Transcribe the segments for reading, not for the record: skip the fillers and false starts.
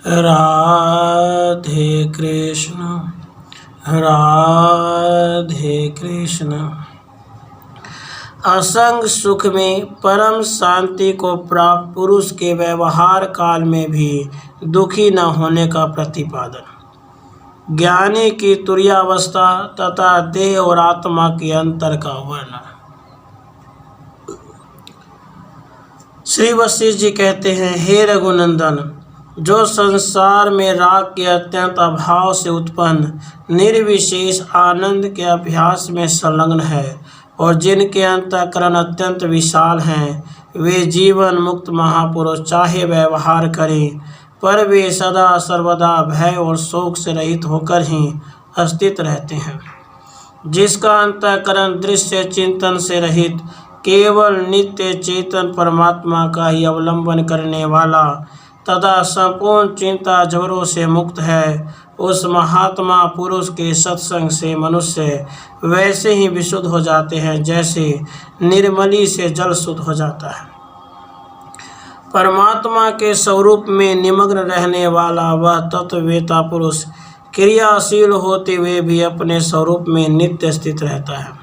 राधे कृष्ण राधे कृष्ण। असंग सुख में परम शांति को प्राप्त पुरुष के व्यवहार काल में भी दुखी न होने का प्रतिपादन। ज्ञानी की तुर्यावस्था तथा देह और आत्मा के अंतर का वर्णन। श्री वशिष्ठ जी कहते हैं, हे रघुनंदन, जो संसार में राग के अत्यंत अभाव से उत्पन्न निर्विशेष आनंद के अभ्यास में संलग्न है और जिनके अंतःकरण अत्यंत विशाल हैं, वे जीवन मुक्त महापुरुष चाहे व्यवहार करें, पर वे सदा सर्वदा भय और शोक से रहित होकर ही अस्तित्व रहते हैं। जिसका अंतःकरण दृश्य चिंतन से रहित केवल नित्य चेतन परमात्मा का ही अवलंबन करने वाला तथा संपूर्ण चिंता ज्वरों से मुक्त है, उस महात्मा पुरुष के सत्संग से मनुष्य वैसे ही विशुद्ध हो जाते हैं जैसे निर्मली से जल शुद्ध हो जाता है। परमात्मा के स्वरूप में निमग्न रहने वाला वह तत्ववेता पुरुष क्रियाशील होते हुए भी अपने स्वरूप में नित्य स्थित रहता है।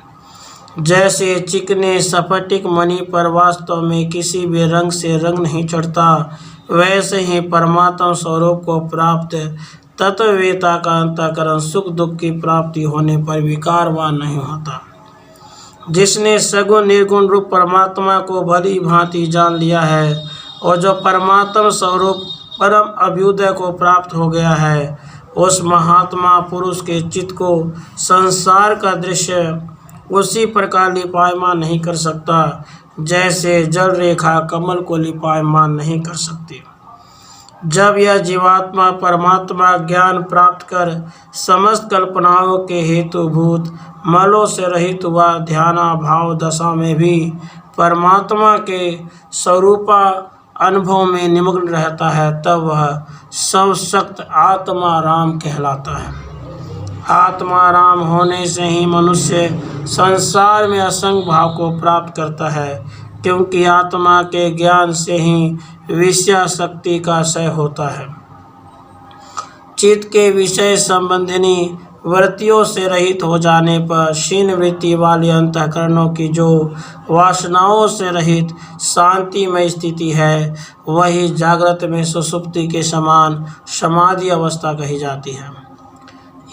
जैसे चिकने स्फटिक मणि पर वास्तव में किसी भी रंग से रंग नहीं चढ़ता, वैसे ही परमात्मा स्वरूप को प्राप्त तत्ववेता का अंतःकरण सुख दुख की प्राप्ति होने पर विकारवान नहीं होता। जिसने सगुण निर्गुण रूप परमात्मा को भली भांति जान लिया है और जो परमात्मा स्वरूप परम अभ्युदय को प्राप्त हो गया है, उस महात्मा पुरुष के चित्त को संसार का दृश्य उसी प्रकार लिपायमान नहीं कर सकता जैसे जल रेखा कमल को लिपायमान नहीं कर सकती। जब यह जीवात्मा परमात्मा ज्ञान प्राप्त कर समस्त कल्पनाओं के हेतुभूत मलों से रहित हुआ ध्याना भाव दशा में भी परमात्मा के स्वरूपा अनुभव में निमग्न रहता है, तब वह सर्वशक्त आत्मा राम कहलाता है। आत्मा राम होने से ही मनुष्य संसार में असंग भाव को प्राप्त करता है, क्योंकि आत्मा के ज्ञान से ही विषय शक्ति का क्षय होता है। चित्त के विषय संबंधिनी वृत्तियों से रहित हो जाने पर क्षीण वृत्ति वाले अंतःकरणों की जो वासनाओं से रहित शांतिमय स्थिति है, वही जागृत में सुषुप्ति के समान समाधि अवस्था कही जाती है।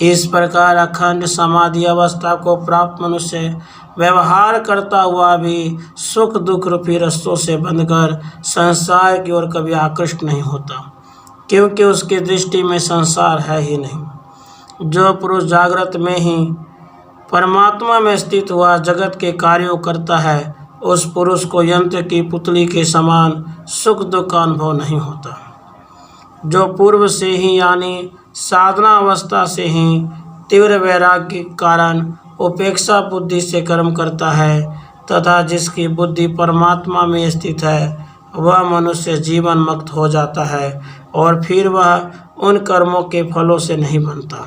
इस प्रकार अखंड समाधि अवस्था को प्राप्त मनुष्य व्यवहार करता हुआ भी सुख दुख रूपी रस्तों से बंधकर संसार की ओर कभी आकृष्ट नहीं होता, क्योंकि उसकी दृष्टि में संसार है ही नहीं। जो पुरुष जागृत में ही परमात्मा में स्थित हुआ जगत के कार्यों करता है, उस पुरुष को यंत्र की पुतली के समान सुख दुख का अनुभव नहीं होता। जो पूर्व से ही यानी साधना अवस्था से ही तीव्र वैराग्य के कारण उपेक्षा बुद्धि से कर्म करता है तथा जिसकी बुद्धि परमात्मा में स्थित है, वह मनुष्य जीवन मुक्त हो जाता है और फिर वह उन कर्मों के फलों से नहीं बनता।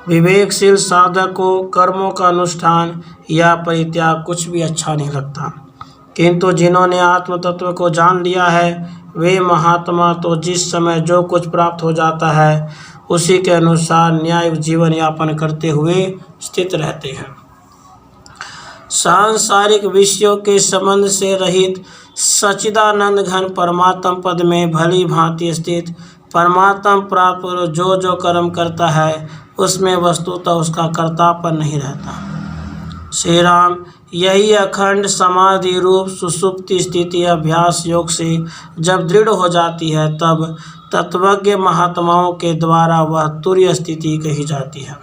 विवेकशील साधक को कर्मों का अनुष्ठान या परित्याग कुछ भी अच्छा नहीं लगता, किंतु जिन्होंने आत्म तत्व को जान लिया है, वे महात्मा तो जिस समय जो कुछ प्राप्त हो जाता है उसी के अनुसार न्याय जीवन यापन करते हुए स्थित रहते हैं। सांसारिक विषयों के संबंध से रहित सच्चिदानंद घन परमात्म पद में भली भांति स्थित परमात्म प्राप्त जो जो कर्म करता है, उसमें वस्तुतः उसका कर्तापन नहीं रहता। श्री राम, यही अखंड समाधि रूप सुषुप्ति स्थिति अभ्यास योग से जब दृढ़ हो जाती है, तब तत्वज्ञ महात्माओं के द्वारा वह तुर्य स्थिति कही जाती है।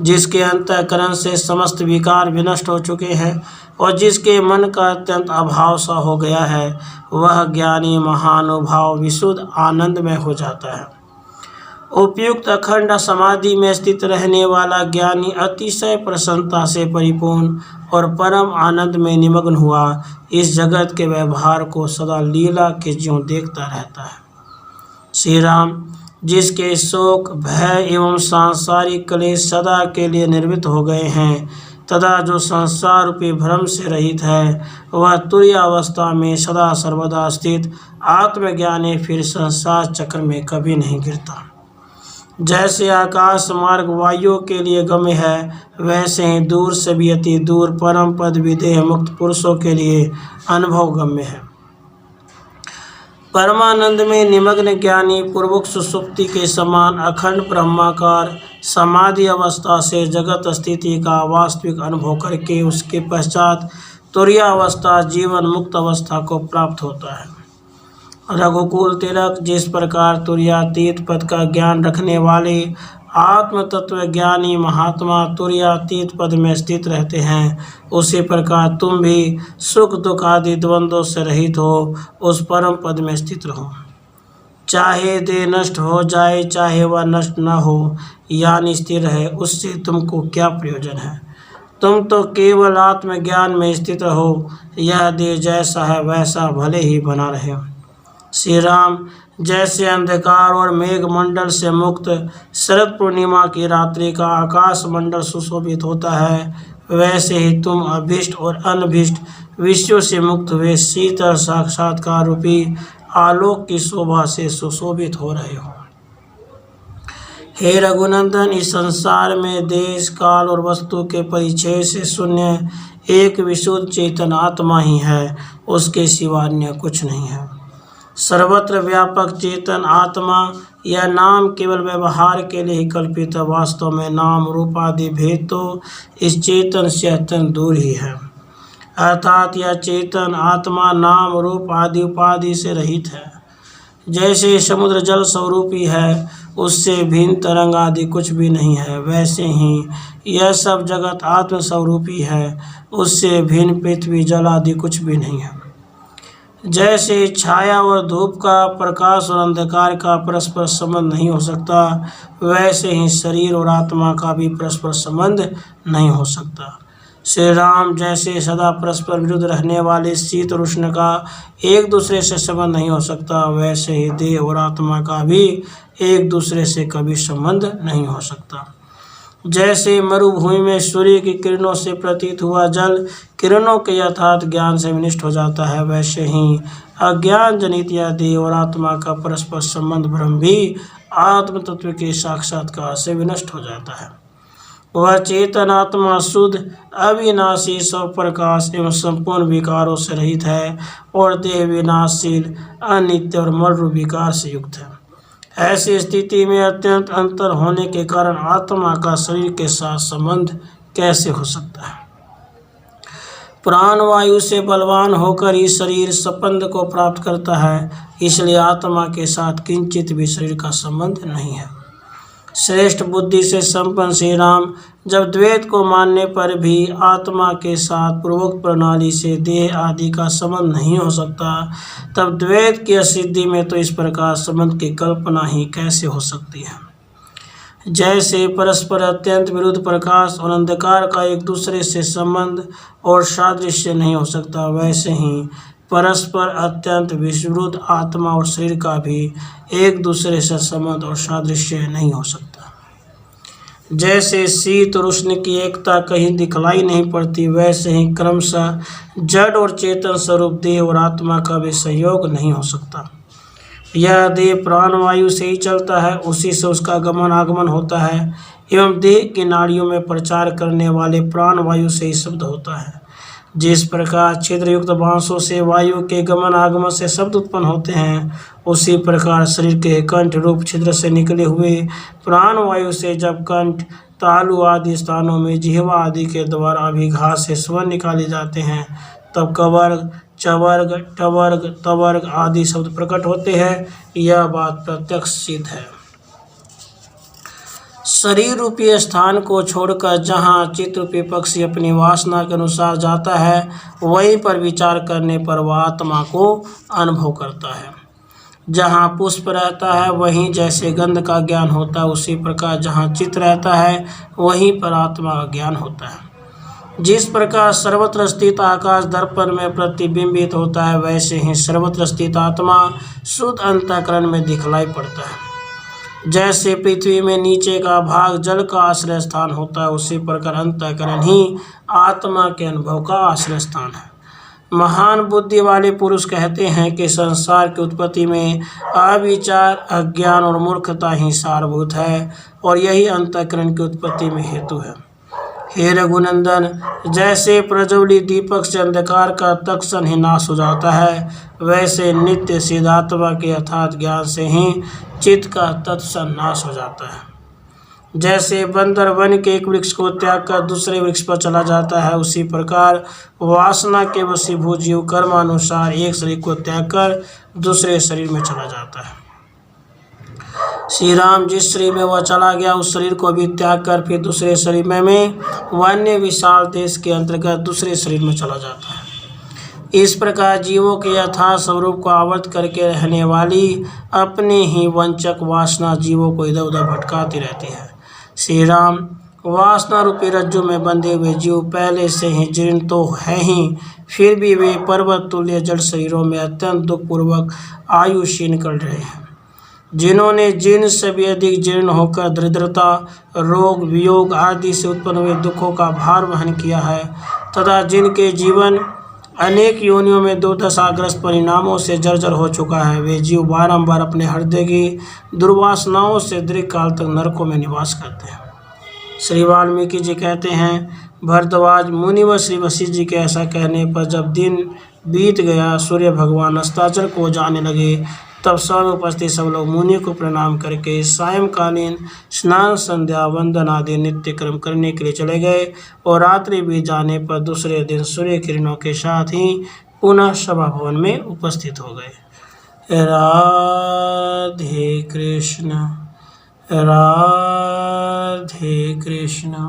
जिसके अंतःकरण से समस्त विकार विनष्ट हो चुके हैं और जिसके मन का अत्यंत अभाव सा हो गया है, वह ज्ञानी महानुभाव विशुद्ध आनंदमय हो जाता है। उपयुक्त अखंड समाधि में स्थित रहने वाला ज्ञानी अतिशय प्रसन्नता से परिपूर्ण और परम आनंद में निमग्न हुआ इस जगत के व्यवहार को सदा लीला के ज्यों देखता रहता है। श्री राम, जिसके शोक भय एवं सांसारिक क्लेश सदा के लिए निर्वृत्त हो गए हैं, तथा जो संसार रूपी भ्रम से रहित है वह तुरीय अवस्था में सदा सर्वदा स्थित आत्मज्ञानी फिर संसार चक्र में कभी नहीं गिरता। जैसे आकाश मार्ग वायुओं के लिए गम्य है, वैसे ही दूर से भी अति दूर परम पद विदेह मुक्त पुरुषों के लिए अनुभव गम्य है। परमानंद में निमग्न ज्ञानी पूर्वोक्त सुषुप्ति के समान अखंड ब्रह्माकार समाधि अवस्था से जगत स्थिति का वास्तविक अनुभव करके उसके पश्चात तुरीय अवस्था जीवन मुक्त अवस्था को प्राप्त होता है। रघुकुल तिलक जिस प्रकार तुरीयातीत पद का ज्ञान रखने वाले आत्म तत्व ज्ञानी महात्मा तुरीयातीत पद में स्थित रहते हैं, उसी प्रकार तुम भी सुख दुख आदि द्वंद्वों से रहित हो उस परम पद में स्थित रहो। चाहे देह नष्ट हो जाए चाहे वह नष्ट न हो, यानी स्थिर है, उससे तुमको क्या प्रयोजन है। तुम तो केवल आत्मज्ञान में स्थित रहो, यह देह जैसा है वैसा भले ही बना रहे। श्री राम, जैसे अंधकार और मेघ मंडल से मुक्त शरद पूर्णिमा की रात्रि का आकाश मंडल सुशोभित होता है, वैसे ही तुम अभिष्ट और अनभिष्ट विषयों से मुक्त हुए शीतल साक्षात्कार रूपी आलोक की शोभा से सुशोभित हो रहे हो। हे रघुनंदन, इस संसार में देश काल और वस्तु के परिचय से शून्य एक विशुद्ध चेतन आत्मा ही है, उसके सिवा अन्य कुछ नहीं है। सर्वत्र व्यापक चेतन आत्मा यह नाम केवल व्यवहार के लिए ही कल्पित है, वास्तव में नाम रूप आदि भेद तो इस चेतन से अत्यंत दूर ही है। अर्थात यह चेतन आत्मा नाम रूप आदि उपाधि से रहित है। जैसे समुद्र जल स्वरूपी है, उससे भिन्न तरंग आदि कुछ भी नहीं है, वैसे ही यह सब जगत आत्म स्वरूपी है, उससे भिन्न पृथ्वी जल आदि कुछ भी नहीं है। जैसे छाया और धूप का, प्रकाश और अंधकार का परस्पर संबंध नहीं हो सकता, वैसे ही शरीर और आत्मा का भी परस्पर संबंध नहीं हो सकता। श्री राम, जैसे सदा परस्पर विरुद्ध रहने वाले शीत और उष्ण का एक दूसरे से संबंध नहीं हो सकता, वैसे ही देह और आत्मा का भी एक दूसरे से कभी संबंध नहीं हो सकता। जैसे मरुभूमि में सूर्य की किरणों से प्रतीत हुआ जल किरणों के यथार्थ ज्ञान से विनष्ट हो जाता है, वैसे ही अज्ञान जनित या देह और आत्मा का परस्पर संबंध ब्रह्म भी आत्म तत्व के साक्षात्कार से विनष्ट हो जाता है। वह चेतन आत्मा शुद्ध अविनाशी स्वप्रकाश एवं संपूर्ण विकारों से रहित है और देह विनाशशील अनित्य और मर विकार से युक्त है। ऐसी स्थिति में अत्यंत अंतर होने के कारण आत्मा का शरीर के साथ संबंध कैसे हो सकता है। प्राण वायु से बलवान होकर ही शरीर स्पंद को प्राप्त करता है, इसलिए आत्मा के साथ किंचित भी शरीर का संबंध नहीं है। श्रेष्ठ बुद्धि से संपन्न श्री राम, जब द्वैत को मानने पर भी आत्मा के साथ पूर्वोक्त प्रणाली से देह आदि का संबंध नहीं हो सकता, तब द्वैत की असिद्धि में तो इस प्रकार संबंध की कल्पना ही कैसे हो सकती है। जैसे परस्पर अत्यंत विरुद्ध प्रकाश और अंधकार का एक दूसरे से संबंध और सादृश्य नहीं हो सकता, वैसे ही परस्पर अत्यंत विरुद्ध आत्मा और शरीर का भी एक दूसरे से संबंध और सादृश्य नहीं हो सकता। जैसे शीत और उष्ण की एकता कहीं दिखलाई नहीं पड़ती, वैसे ही क्रमशः जड़ और चेतन स्वरूप देह और आत्मा का भी संयोग नहीं हो सकता। यह देह प्राणवायु से ही चलता है, उसी से उसका गमन आगमन होता है, एवं देह की नाड़ियों में प्रचार करने वाले प्राणवायु से ही शब्द होता है। जिस प्रकार छिद्र युक्त बांसों से वायु के गमन आगमन से शब्द उत्पन्न होते हैं, उसी प्रकार शरीर के कंठ रूप छिद्र से निकले हुए प्राण वायु से जब कंठ, तालु आदि स्थानों में जिह्वा आदि के द्वारा अभिघात से स्वर निकाले जाते हैं, तब कवर्ग, चवर्ग, टवर्ग, तवर्ग आदि शब्द प्रकट होते हैं। यह बात प्रत्यक्ष सिद्ध है। शरीर रूपी स्थान को छोड़कर जहाँ चित्त रूपी पक्षी अपनी वासना के अनुसार जाता है, वहीं पर विचार करने पर वह आत्मा को अनुभव करता है। जहाँ पुष्प रहता है वहीं जैसे गंध का ज्ञान होता है, उसी प्रकार जहाँ चित्त रहता है वहीं पर आत्मा का ज्ञान होता है। जिस प्रकार सर्वत्र स्थित आकाश दर्पण में प्रतिबिंबित होता है, वैसे ही सर्वत्र स्थित आत्मा शुद्ध अंतःकरण में दिखलाई पड़ता है। जैसे पृथ्वी में नीचे का भाग जल का आश्रय स्थान होता है, उसी प्रकार अंतःकरण ही आत्मा के अनुभव का आश्रय स्थान है। महान बुद्धि वाले पुरुष कहते हैं कि संसार की उत्पत्ति में अविचार, अज्ञान और मूर्खता ही सारभूत है और यही अंतःकरण की उत्पत्ति में हेतु है। हे रघुनंदन, जैसे प्रज्वलित दीपक से अंधकार का तत्क्षण ही नाश हो जाता है, वैसे नित्य सिद्धात्मा के अर्थात ज्ञान से ही चित्त का तत्क्षण नाश हो जाता है। जैसे बंदर वन के एक वृक्ष को त्याग कर दूसरे वृक्ष पर चला जाता है, उसी प्रकार वासना के वशीभूत जीव कर्मानुसार एक शरीर को त्याग कर दूसरे शरीर में चला जाता है। श्री राम जिस शरीर में वह चला गया, उस शरीर को भी त्याग कर फिर दूसरे शरीर में वन्य विशाल देश के अंतर्गत दूसरे शरीर में चला जाता है। इस प्रकार जीवों के यथार्थ स्वरूप को आवर्त करके रहने वाली अपने ही वंचक वासना जीवों को इधर उधर भटकाती रहती है। श्री राम, वासना रूपी रज्जु में बंधे हुए जीव पहले से ही जीर्ण तो है ही, फिर भी वे पर्वत तुल्य जड़ शरीरों में अत्यंत दुखपूर्वक आयु क्षीण कर रहे हैं। जिन्होंने जीर्ण से भी अधिक जीर्ण होकर दरिद्रता, रोग, वियोग आदि से उत्पन्न हुए दुखों का भार वहन किया है तथा जिनके जीवन अनेक योनियों में दुर्दशाग्रस्त परिणामों से जर्जर हो चुका है, वे जीव बारंबार अपने हृदय की दुर्वासनाओं से दीर्घ काल तक नरकों में निवास करते हैं। श्री वाल्मीकि जी कहते हैं, भरद्वाज मुनि व श्री वशिष्ठ जी के ऐसा कहने पर जब दिन बीत गया, सूर्य भगवान अस्ताचल को जाने लगे, तब सब उपस्थित सब लोग मुनि को प्रणाम करके सायंकालीन स्नान, संध्या, वंदन आदि नित्य कर्म करने के लिए चले गए और रात्रि बीत जाने पर दूसरे दिन सूर्य किरणों के साथ ही पुनः सभा भवन में उपस्थित हो गए। राधे कृष्ण, राधे कृष्ण।